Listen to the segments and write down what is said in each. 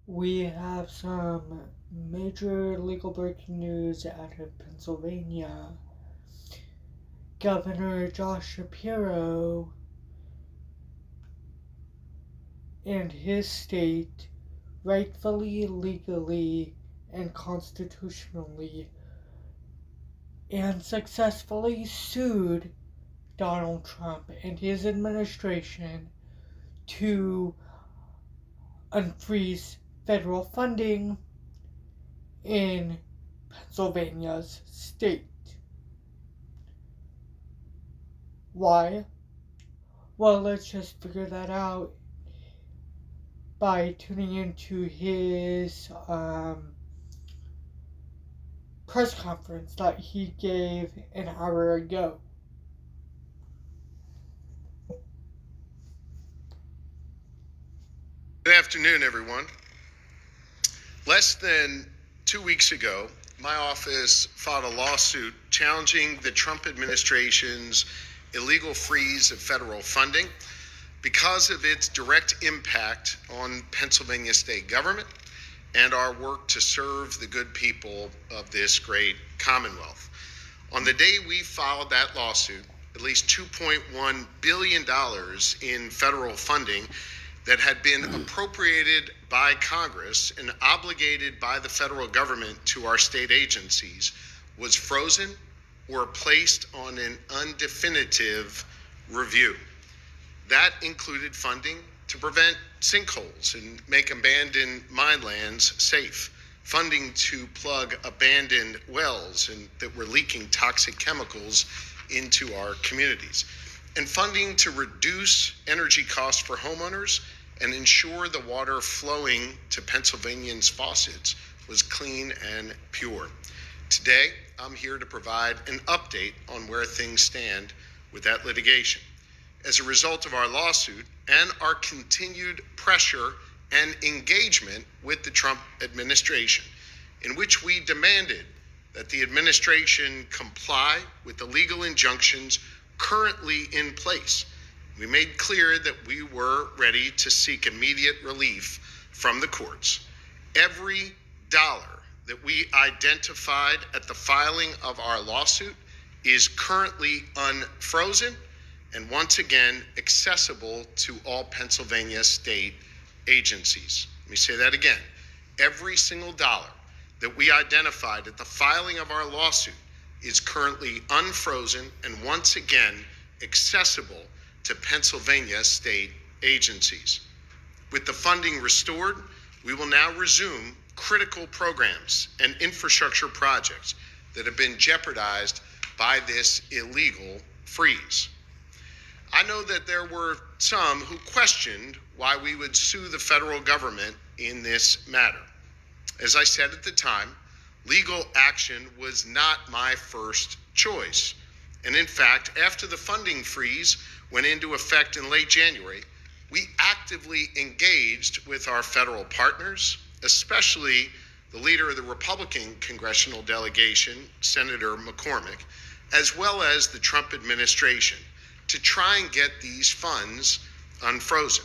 We have some major legal breaking news out of Pennsylvania. Governor Josh Shapiro and his state rightfully, legally, and constitutionally and successfully sued Donald Trump and his administration to unfreeze federal funding in Pennsylvania's state. Why? Well, let's just figure that out by tuning into his press conference that he gave an hour ago. Good afternoon, everyone. Less than 2 weeks ago, my office filed a lawsuit challenging the Trump administration's illegal freeze of federal funding because of its direct impact on Pennsylvania state government and our work to serve the good people of this great Commonwealth. On the day we filed that lawsuit, at least $2.1 billion in federal funding that had been appropriated by Congress and obligated by the federal government to our state agencies was frozen or placed on an undefinitive review. That included funding to prevent sinkholes and make abandoned minelands safe, funding to plug abandoned wells and that were leaking toxic chemicals into our communities, and funding to reduce energy costs for homeowners and ensure the water flowing to Pennsylvanians' faucets was clean and pure. Today, I'm here to provide an update on where things stand with that litigation. As a result of our lawsuit and our continued pressure and engagement with the Trump administration, in which we demanded that the administration comply with the legal injunctions currently in place, we made clear that we were ready to seek immediate relief from the courts. Every dollar that we identified at the filing of our lawsuit is currently unfrozen and once again accessible to all Pennsylvania state agencies. Let me say that again. Every single dollar that we identified at the filing of our lawsuit is currently unfrozen and once again accessible to Pennsylvania state agencies. With the funding restored, we will now resume critical programs and infrastructure projects that have been jeopardized by this illegal freeze. I know that there were some who questioned why we would sue the federal government in this matter. As I said at the time, legal action was not my first choice. And in fact, after the funding freeze went into effect in late January, we actively engaged with our federal partners, especially the leader of the Republican congressional delegation, Senator McCormick, as well as the Trump administration, to try and get these funds unfrozen.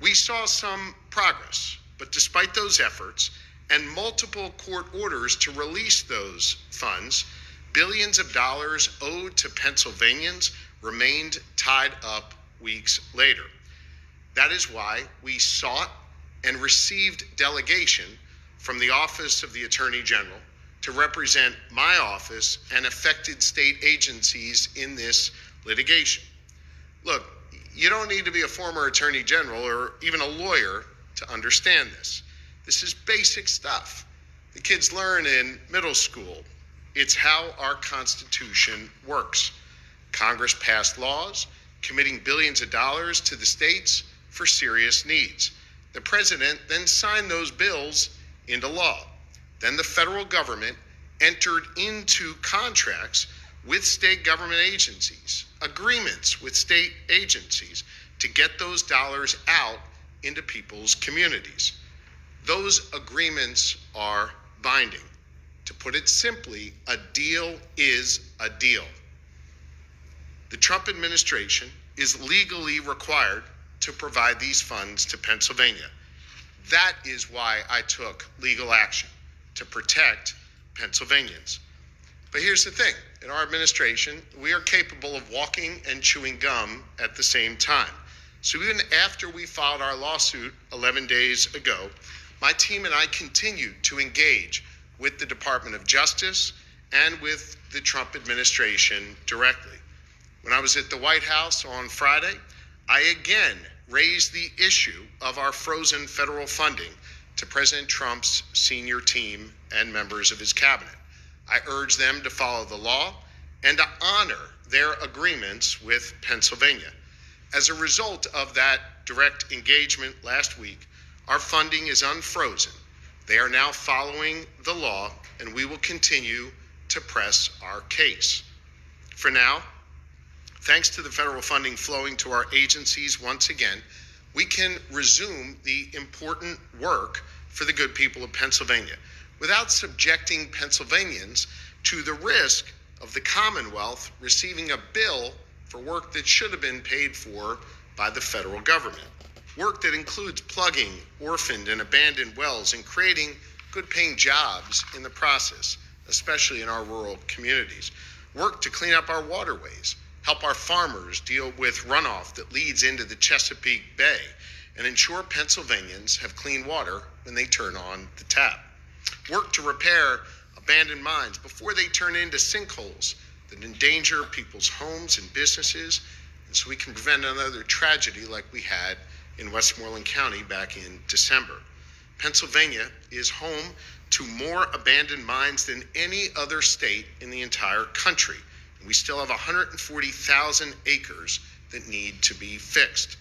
We saw some progress, but despite those efforts and multiple court orders to release those funds, billions of dollars owed to Pennsylvanians remained tied up weeks later. That is why we sought and received delegation from the Office of the Attorney General to represent my office and affected state agencies in this litigation. Look, you don't need to be a former Attorney General or even a lawyer to understand this. This is basic stuff the kids learn in middle school. It's how our Constitution works. Congress passed laws committing billions of dollars to the states for serious needs. The president then signed those bills into law. Then the federal government entered into contracts with state government agencies, agreements with state agencies to get those dollars out into people's communities. Those agreements are binding. To put it simply, a deal is a deal. The Trump administration is legally required to provide these funds to Pennsylvania. That is why I took legal action to protect Pennsylvanians. But here's the thing, in our administration, we are capable of walking and chewing gum at the same time. So even after we filed our lawsuit 11 days ago, my team and I continued to engage with the Department of Justice and with the Trump administration directly. When I was at the White House on Friday, I again raised the issue of our frozen federal funding to President Trump's senior team and members of his cabinet. I urged them to follow the law and to honor their agreements with Pennsylvania. As a result of that direct engagement last week, our funding is unfrozen. They are now following the law, and we will continue to press our case. For now, thanks to the federal funding flowing to our agencies once again, we can resume the important work for the good people of Pennsylvania without subjecting Pennsylvanians to the risk of the Commonwealth receiving a bill for work that should have been paid for by the federal government. Work that includes plugging orphaned and abandoned wells and creating good-paying jobs in the process, especially in our rural communities. Work to clean up our waterways, help our farmers deal with runoff that leads into the Chesapeake Bay, and ensure Pennsylvanians have clean water when they turn on the tap. Work to repair abandoned mines before they turn into sinkholes that endanger people's homes and businesses, and so we can prevent another tragedy like we had in Westmoreland County back in December. Pennsylvania is home to more abandoned mines than any other state in the entire country. And we still have 140,000 acres that need to be fixed.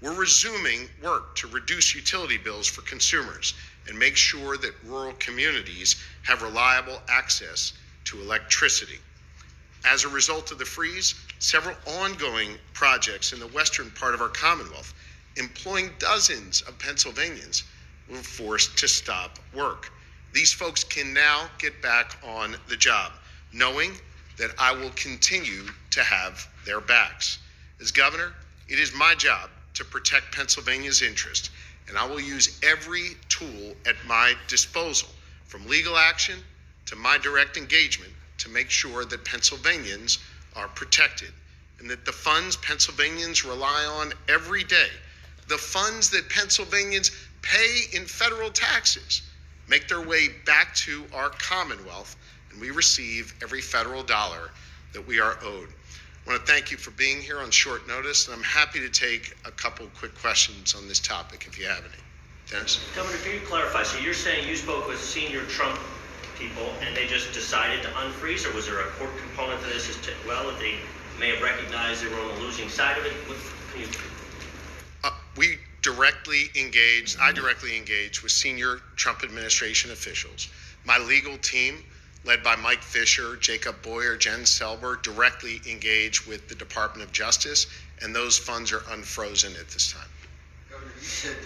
We're resuming work to reduce utility bills for consumers and make sure that rural communities have reliable access to electricity. As a result of the freeze, several ongoing projects in the western part of our Commonwealth, employing dozens of Pennsylvanians, were forced to stop work. These folks can now get back on the job, knowing that I will continue to have their backs. As governor, it is my job to protect Pennsylvania's interest, and I will use every tool at my disposal, from legal action to my direct engagement, to make sure that Pennsylvanians are protected and that the funds Pennsylvanians rely on every day, the funds that Pennsylvanians pay in federal taxes, make their way back to our Commonwealth, and we receive every federal dollar that we are owed. I want to thank you for being here on short notice, and I'm happy to take a couple quick questions on this topic if you have any. Dennis? Governor, can you clarify? So you're saying you spoke with senior Trump people and they just decided to unfreeze, or was there a court component to this as to, well, that they may have recognized they were on the losing side of it? We directly engaged, I directly engaged with senior Trump administration officials. My legal team, led by Mike Fisher, Jacob Boyer, Jen Selber, directly engaged with the Department of Justice, and those funds are unfrozen at this time. Governor, you said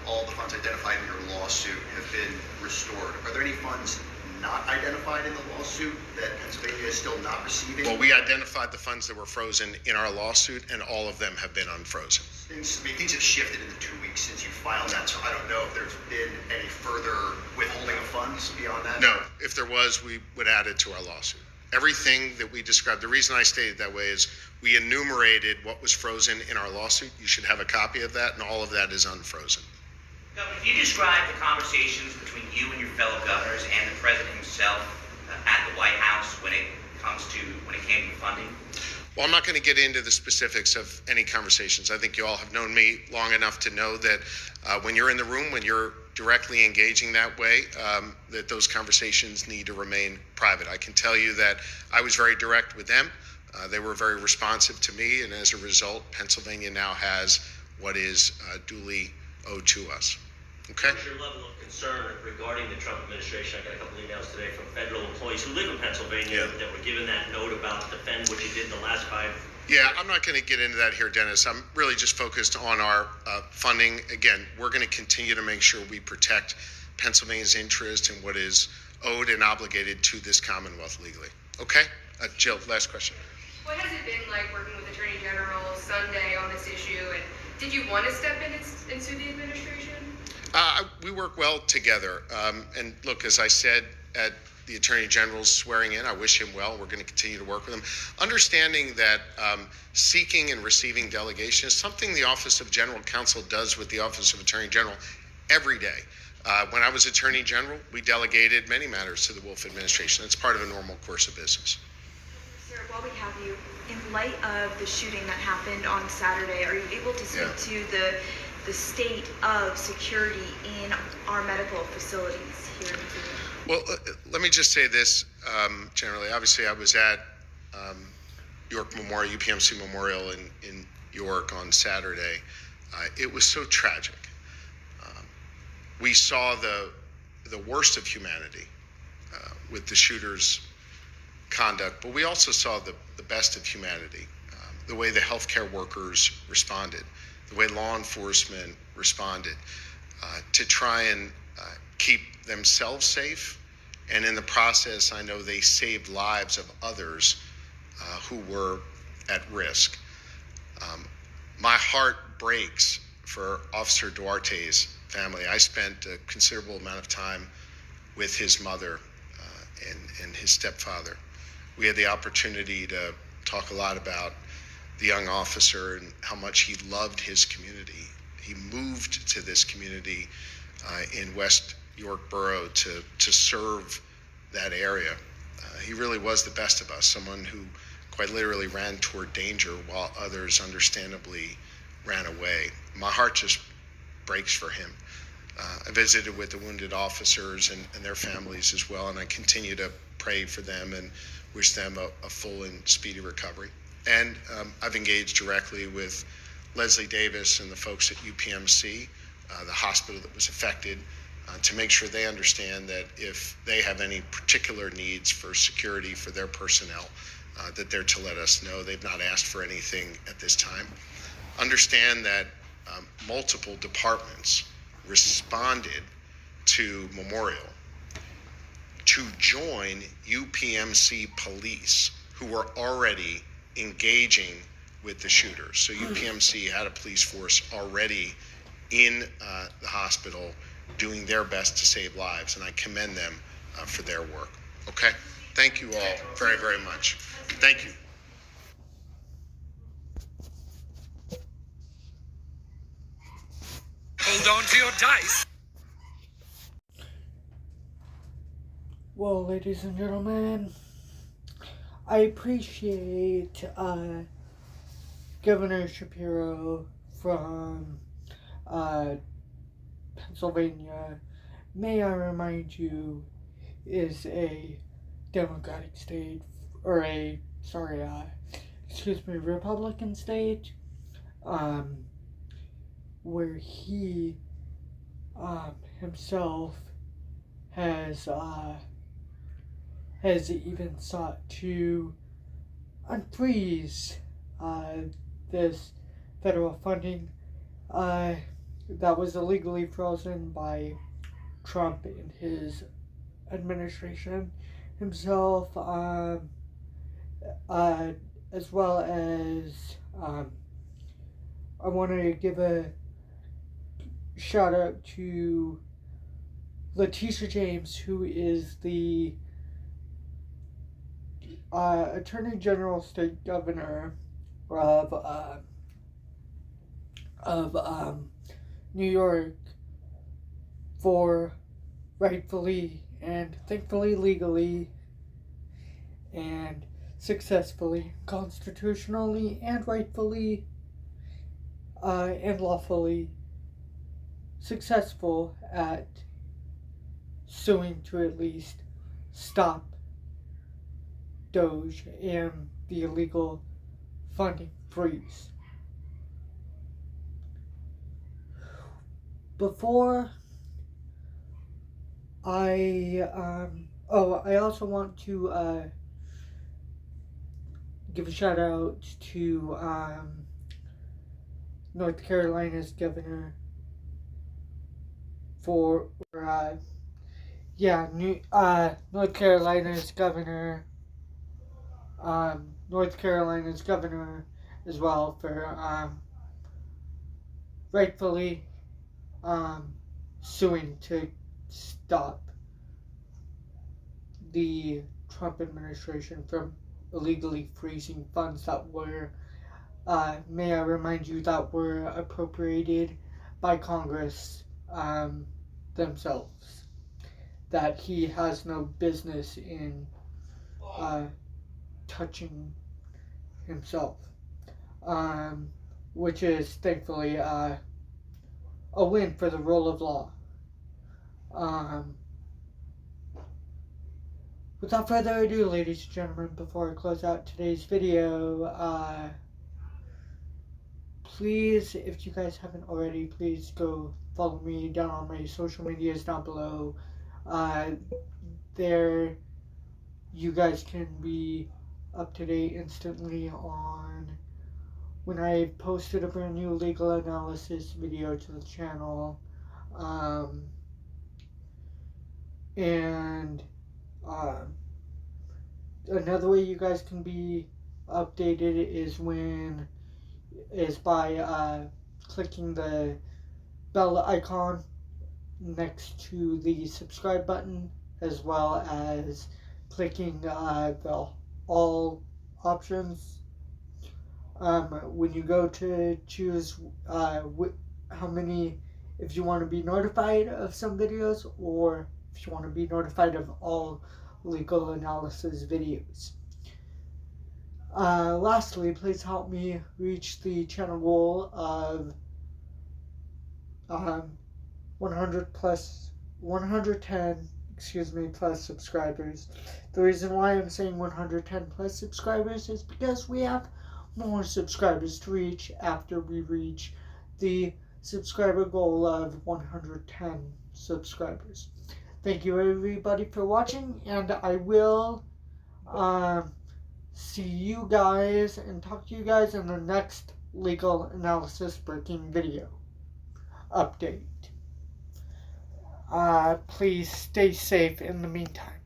all the funds identified in your lawsuit have been restored. Are there any funds not identified in the lawsuit that Pennsylvania is still not receiving? Well, we identified the funds that were frozen in our lawsuit, and all of them have been unfrozen. Things have shifted in the 2 weeks since you filed that, so I don't know if there's been any further withholding of funds beyond that. No, if there was, we would add it to our lawsuit. Everything that we described, the reason I stated that way is we enumerated what was frozen in our lawsuit. You should have a copy of that, and all of that is unfrozen. Governor, can you describe the conversations between you and your fellow governors and the president himself at the White House when it came to funding? Well, I'm not going to get into the specifics of any conversations. I think you all have known me long enough to know that when you're in the room, when you're directly engaging that way, that those conversations need to remain private. I can tell you that I was very direct with them. They were very responsive to me, and as a result, Pennsylvania now has what is duly owed to us. Okay? What's your level of concern regarding the Trump administration? I got a couple emails today from federal employees who live in Pennsylvania that were given that note about defend what you did in the last 5 Yeah, I'm not going to get into that here, Dennis. I'm really just focused on our funding. Again, we're going to continue to make sure we protect Pennsylvania's interest in what is owed and obligated to this Commonwealth legally. Okay? Jill, last question. What has it been like working with Attorney General Sunday on this issue? And did you want to step in and sue the administration? We work well together. And look, as I said at the Attorney General's swearing in, I wish him well. We're going to continue to work with him. Understanding that seeking and receiving delegation is something the Office of General Counsel does with the Office of Attorney General every day. When I was Attorney General, we delegated many matters to the Wolf administration. It's part of a normal course of business. Sir, while we have you, in light of the shooting that happened on Saturday, are you able to speak to the state of security in our medical facilities here in Pennsylvania? Well, let me just say this generally. Obviously, I was at York Memorial, UPMC Memorial in York on Saturday. It was so tragic. We saw the worst of humanity with the shooter's conduct, but we also saw the best of humanity, the way the healthcare workers responded, the way law enforcement responded to try and keep themselves safe. And in the process, I know they saved lives of others who were at risk. My heart breaks for Officer Duarte's family. I spent a considerable amount of time with his mother and his stepfather. We had the opportunity to talk a lot about the young officer and how much he loved his community. He moved to this community in West York Borough to serve that area. He really was the best of us, someone who quite literally ran toward danger while others understandably ran away. My heart just breaks for him. I visited with the wounded officers and their families as well, and I continue to pray for them and wish them a full and speedy recovery. And I've engaged directly with Leslie Davis and the folks at UPMC, the hospital that was affected, to make sure they understand that if they have any particular needs for security for their personnel, that they're to let us know. They've not asked for anything at this time. Understand that multiple departments responded to Memorial to join UPMC police who were already engaging with the shooters. So UPMC had a police force already in the hospital doing their best to save lives, and I commend them for their work. Okay? Thank you all very, very much. Thank you. Hold on to your dice. Well, ladies and gentlemen, I appreciate Governor Shapiro from Pennsylvania. May I remind you, is a Democratic state, or Republican state, where he himself has even sought to unfreeze this federal funding that was illegally frozen by Trump and his administration himself, as well as I want to give a shout out to Letitia James, who is the Attorney General State Governor of New York, for rightfully and thankfully legally and successfully, constitutionally and rightfully and lawfully successful at suing to at least stop Doge and the illegal funding freeze. Before I also want to give a shout out to North Carolina's governor for North Carolina's governor as well for rightfully suing to stop the Trump administration from illegally freezing funds that were, may I remind you, that were appropriated by Congress themselves, that he has no business in touching himself, which is thankfully a win for the rule of law. Without further ado, ladies and gentlemen, before I close out today's video, please, if you guys haven't already, please go follow me down on my social medias down below. There, you guys can be up to date instantly on when I've posted a brand new legal analysis video to the channel. Another way you guys can be updated is by clicking the bell icon next to the subscribe button, as well as clicking the all options. When you go to choose how many, if you want to be notified of some videos, or if you want to be notified of all legal analysis videos. Lastly, please help me reach the channel goal of 110 plus subscribers. The reason why I'm saying 110 plus subscribers is because we have more subscribers to reach after we reach the subscriber goal of 110 subscribers. Thank you everybody for watching, and I will see you guys and talk to you guys in the next legal analysis breaking video update. Please stay safe in the meantime.